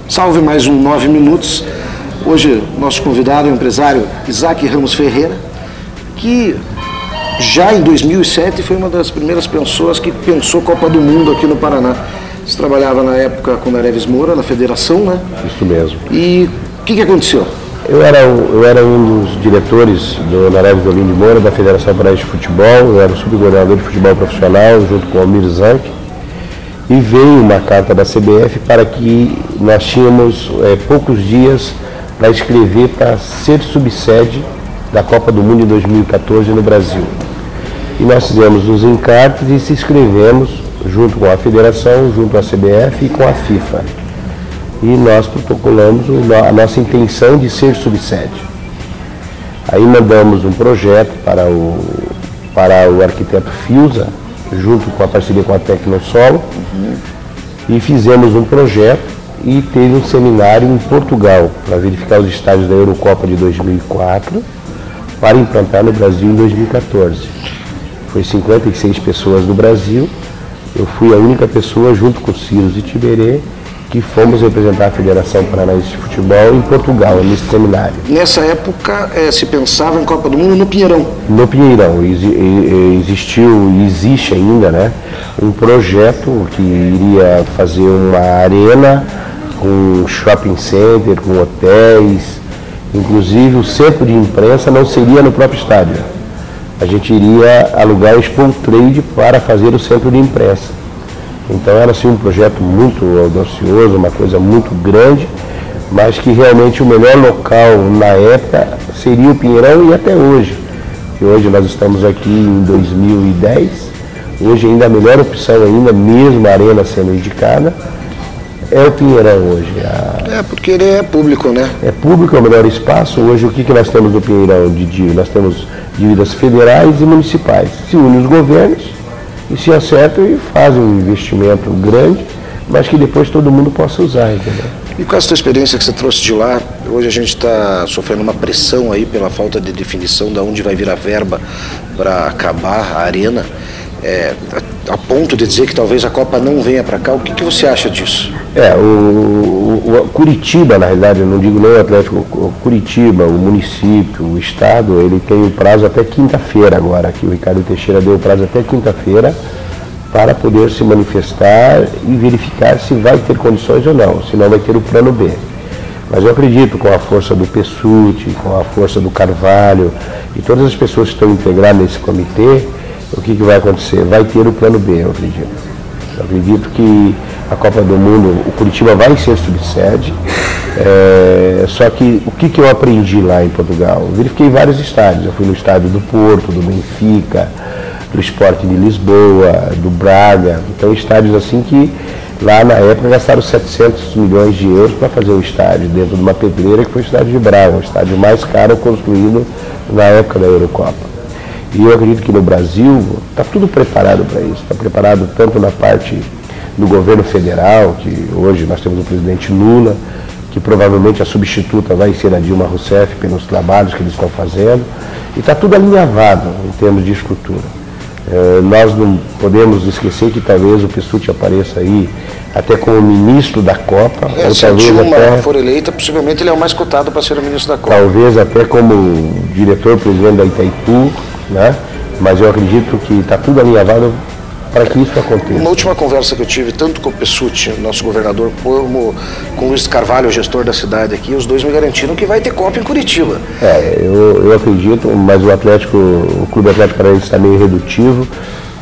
Salve mais um 9 Minutos. Hoje, nosso convidado é o empresário Isaac Ramos Ferreira, que já em 2007 foi uma das primeiras pessoas que pensou Copa do Mundo aqui no Paraná. Você trabalhava na época com o Nereves Moura, na federação, né? Isso mesmo. E o que aconteceu? Eu era um dos diretores do Nereves de Moura, da Federação Paraense de Futebol. Eu era o subcoordenador de futebol profissional, junto com o Almir Zanck. E veio uma carta da CBF para que nós tínhamos poucos dias para escrever para ser subsede da Copa do Mundo em 2014 no Brasil. E nós fizemos os encartes e se inscrevemos junto com a Federação, junto à CBF e com a FIFA. E nós protocolamos a nossa intenção de ser subsede. Aí mandamos um projeto para o arquiteto Fiuza, junto com a parceria com a Tecnosolo, e fizemos um projeto e teve um seminário em Portugal para verificar os estádios da Eurocopa de 2004 para implantar no Brasil em 2014. Foi 56 pessoas do Brasil, eu fui a única pessoa junto com o Ciros e Tiberê que fomos representar a Federação Paranaense de Futebol em Portugal, nesse seminário. Nessa época se pensava em Copa do Mundo no Pinheirão. No Pinheirão, existiu e existe ainda, né, um projeto que iria fazer uma arena com shopping center, com hotéis, inclusive o centro de imprensa não seria no próprio estádio. A gente iria alugar o Expo Trade para fazer o centro de imprensa. Então era assim um projeto muito audacioso, uma coisa muito grande, mas que realmente o melhor local na época seria o Pinheirão e até hoje. E hoje nós estamos aqui em 2010, hoje ainda a melhor opção ainda, mesmo a arena sendo indicada, é o Pinheirão hoje. Porque ele é público, né? É público, é o melhor espaço. Hoje o que nós temos no Pinheirão de dívida? Nós temos dívidas federais e municipais. Se unem os governos e se acertam e fazem um investimento grande, mas que depois todo mundo possa usar, entendeu? E com essa tua experiência que você trouxe de lá, hoje a gente está sofrendo uma pressão aí pela falta de definição de onde vai vir a verba para acabar a arena, a ponto de dizer que talvez a Copa não venha para cá. O que você acha disso? O Curitiba, na realidade, eu não digo nem o Atlético, o Curitiba, o município, o estado, ele tem o prazo até quinta-feira agora, que o Ricardo Teixeira deu o prazo até quinta-feira para poder se manifestar e verificar se vai ter condições ou não, se não vai ter o plano B. Mas eu acredito, com a força do Pessutti, com a força do Carvalho e todas as pessoas que estão integradas nesse comitê, o que vai acontecer? Vai ter o plano B, eu acredito. Eu acredito que a Copa do Mundo, o Curitiba vai ser subsede, só que o que eu aprendi lá em Portugal? Eu verifiquei vários estádios, eu fui no estádio do Porto, do Benfica, do Sport de Lisboa, do Braga, então estádios assim que lá na época gastaram 700 milhões de euros para fazer o estádio, dentro de uma pedreira que foi o estádio de Braga, o estádio mais caro construído na época da Eurocopa. E eu acredito que no Brasil está tudo preparado para isso, está preparado tanto na parte do governo federal, que hoje nós temos o presidente Lula, que provavelmente a substituta vai ser a Dilma Rousseff pelos trabalhos que eles estão fazendo, e está tudo alinhavado em termos de estrutura. Nós não podemos esquecer que talvez o Pessutti apareça aí até como ministro da Copa. Ou se a Dilma for eleita, possivelmente ele é o mais cotado para ser o ministro da Copa. Talvez até como diretor-presidente da Itaipu, né? Mas eu acredito que está tudo alinhavado para que isso aconteça. Na última conversa que eu tive, tanto com o Pessutti, nosso governador, como com o Luiz Carvalho, o gestor da cidade aqui, os dois me garantiram que vai ter Copa em Curitiba. Eu acredito, mas o Clube Atlético Paranaense está meio redutivo,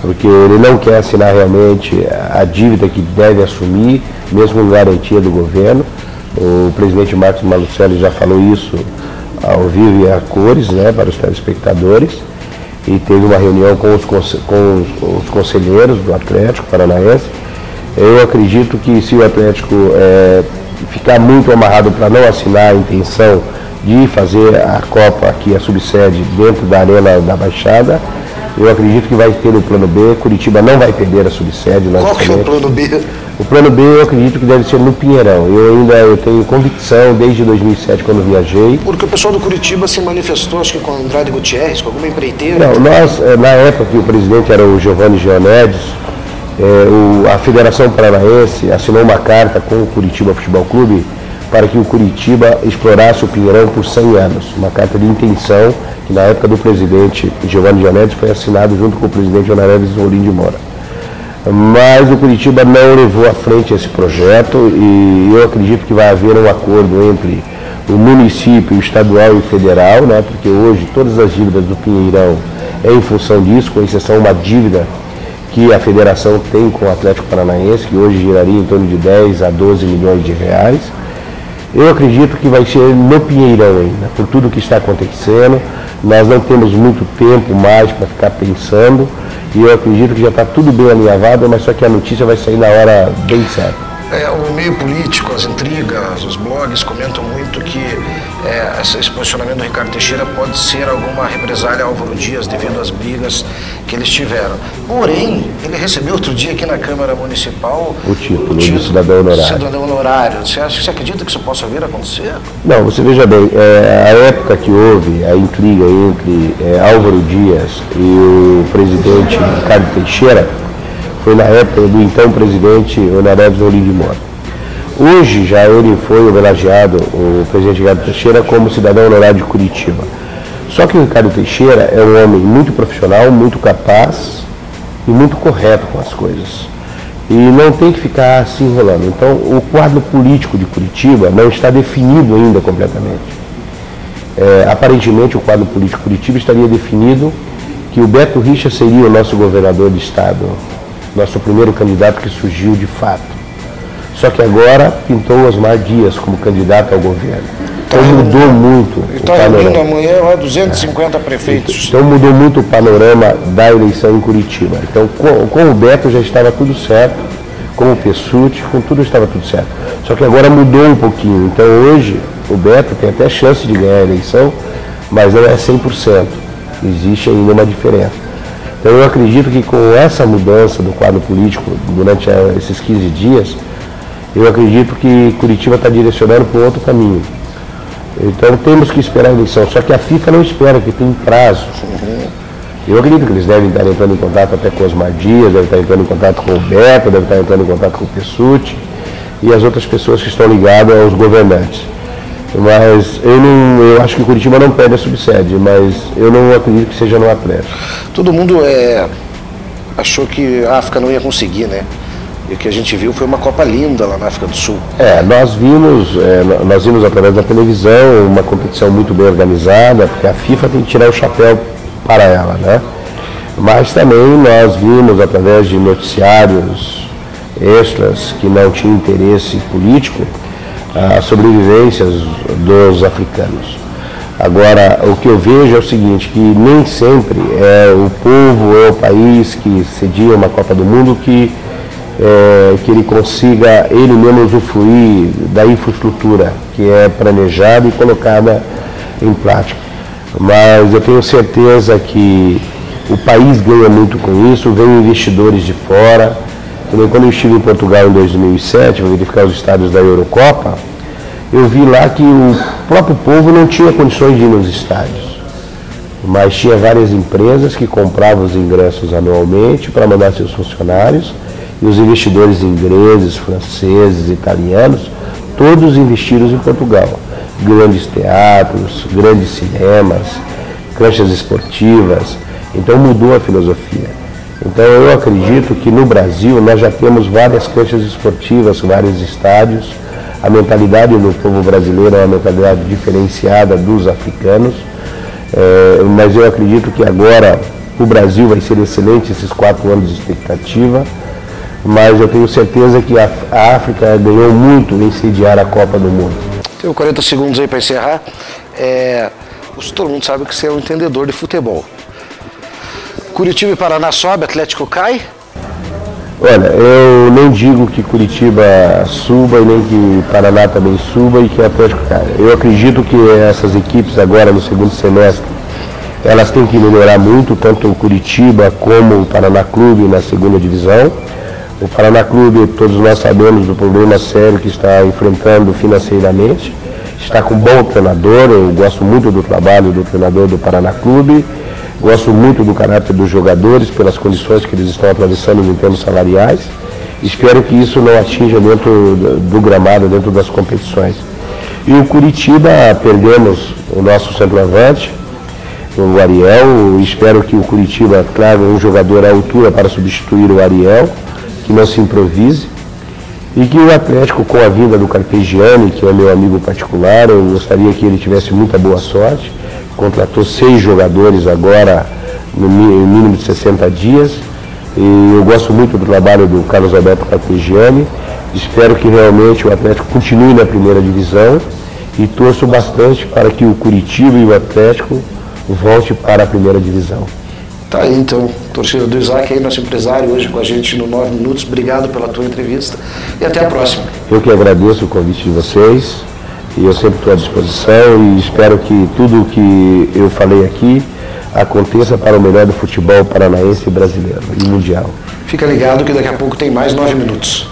porque ele não quer assinar realmente a dívida que deve assumir, mesmo com garantia do governo. O presidente Marcos Malucelli já falou isso ao vivo e a cores, né, para os telespectadores. E teve uma reunião com os conselheiros do Atlético Paranaense. Eu acredito que se o Atlético ficar muito amarrado para não assinar a intenção de fazer a Copa aqui, a subsede, dentro da Arena da Baixada, eu acredito que vai ter o plano B. Curitiba não vai perder a subsede. Qual que é o plano B? O plano B eu acredito que deve ser no Pinheirão. Eu tenho convicção desde 2007, quando viajei. Porque o pessoal do Curitiba se manifestou, acho que com Andrade Gutierrez, com alguma empreiteira. Não, nós, na época que o presidente era o Giovanni Geonedes, A Federação Paranaense assinou uma carta com o Curitiba Futebol Clube para que o Curitiba explorasse o Pinheirão por 100 anos. Uma carta de intenção que na época do presidente Giovanni Gianetti foi assinado junto com o presidente Jonaredes Rolim de Moura. Mas o Curitiba não levou à frente esse projeto e eu acredito que vai haver um acordo entre o município, o estadual e o federal, né, porque hoje todas as dívidas do Pinheirão é em função disso, com exceção uma dívida que a federação tem com o Atlético Paranaense, que hoje giraria em torno de 10 a 12 milhões de reais. Eu acredito que vai ser no Pinheirão ainda, por tudo que está acontecendo. Nós não temos muito tempo mais para ficar pensando e eu acredito que já está tudo bem alinhavado, mas só que a notícia vai sair na hora bem certa. O meio político, as intrigas, os blogs comentam muito que esse posicionamento do Ricardo Teixeira pode ser alguma represália ao Álvaro Dias devido às brigas que eles tiveram. Porém, ele recebeu outro dia aqui na Câmara Municipal o título de cidadão honorário. Cidadão honorário. Você acredita que isso possa vir a acontecer? Não, você veja bem, a época que houve a intriga entre Álvaro Dias e o presidente Ricardo Teixeira foi na época do então presidente Jonaredes Rolim de Moura. Hoje já ele foi homenageado, o presidente Ricardo Teixeira, como cidadão honorário de Curitiba. Só que o Ricardo Teixeira é um homem muito profissional, muito capaz e muito correto com as coisas. E não tem que ficar se enrolando. Então o quadro político de Curitiba não está definido ainda completamente. Aparentemente o quadro político de Curitiba estaria definido que o Beto Richa seria o nosso governador de estado, nosso primeiro candidato que surgiu de fato. Só que agora pintou o Osmar Dias como candidato ao governo. Então mudou muito o panorama. Está amanhã 250 prefeitos. Então mudou muito o panorama da eleição em Curitiba. Então com o Beto já estava tudo certo, com o Pessutti, com tudo estava tudo certo. Só que agora mudou um pouquinho. Então hoje o Beto tem até chance de ganhar a eleição, mas não é 100%. Existe ainda uma diferença. Então eu acredito que com essa mudança do quadro político durante esses 15 dias, eu acredito que Curitiba está direcionando para outro caminho. Então temos que esperar a eleição, só que a FIFA não espera, que tem prazo. Eu acredito que eles devem estar entrando em contato até com os Osmar Dias, devem estar entrando em contato com o Beto, devem estar entrando em contato com o Pessutti e as outras pessoas que estão ligadas aos governantes. Mas eu acho que Curitiba não perde a subsede, mas eu não acredito que seja no Atlético. Todo mundo achou que a África não ia conseguir, né? E o que a gente viu foi uma Copa linda lá na África do Sul. Nós vimos através da televisão uma competição muito bem organizada, porque a FIFA tem que tirar o chapéu para ela, né? Mas também nós vimos através de noticiários extras que não tinham interesse político, as sobrevivências dos africanos. Agora, o que eu vejo é o seguinte, que nem sempre é o povo, é o país que cedia uma Copa do Mundo que ele consiga ele mesmo usufruir da infraestrutura que é planejada e colocada em prática. Mas eu tenho certeza que o país ganha muito com isso, vem investidores de fora. Quando eu estive em Portugal em 2007, para verificar os estádios da Eurocopa, eu vi lá que o próprio povo não tinha condições de ir nos estádios. Mas tinha várias empresas que compravam os ingressos anualmente para mandar seus funcionários, e os investidores ingleses, franceses, italianos, todos investiram em Portugal. Grandes teatros, grandes cinemas, canchas esportivas. Então mudou a filosofia. Então eu acredito que no Brasil nós já temos várias canchas esportivas, vários estádios. A mentalidade do povo brasileiro é uma mentalidade diferenciada dos africanos. Mas eu acredito que agora o Brasil vai ser excelente esses 4 anos de expectativa. Mas eu tenho certeza que a África ganhou muito em sediar a Copa do Mundo. Tenho 40 segundos aí para encerrar. Todo mundo sabe que você é um entendedor de futebol. Curitiba e Paraná sobe, Atlético cai? Olha, eu não digo que Curitiba suba e nem que Paraná também suba e que Atlético caia. Eu acredito que essas equipes agora no segundo semestre, elas têm que melhorar muito, tanto o Curitiba como o Paraná Clube na segunda divisão. O Paraná Clube, todos nós sabemos do problema sério que está enfrentando financeiramente. Está com um bom treinador, eu gosto muito do trabalho do treinador do Paraná Clube. Gosto muito do caráter dos jogadores, pelas condições que eles estão atravessando em termos salariais. Espero que isso não atinja dentro do gramado, dentro das competições. E o Curitiba, perdemos o nosso centroavante, o Ariel. Espero que o Curitiba traga um jogador à altura para substituir o Ariel, que não se improvise. E que o Atlético, com a vinda do Carpegiani, que é meu amigo particular, eu gostaria que ele tivesse muita boa sorte. Contratou 6 jogadores agora, no mínimo de 60 dias. E eu gosto muito do trabalho do Carlos Alberto Carpegiani. Espero que realmente o Atlético continue na primeira divisão e torço bastante para que o Curitiba e o Atlético volte para a primeira divisão. Tá aí então, torcida do Isaac, aí nosso empresário hoje com a gente no 9 Minutos. Obrigado pela tua entrevista e até a próxima. Eu que agradeço o convite de vocês e eu sempre estou à disposição e espero que tudo o que eu falei aqui aconteça para o melhor do futebol paranaense e brasileiro e mundial. Fica ligado que daqui a pouco tem mais 9 Minutos.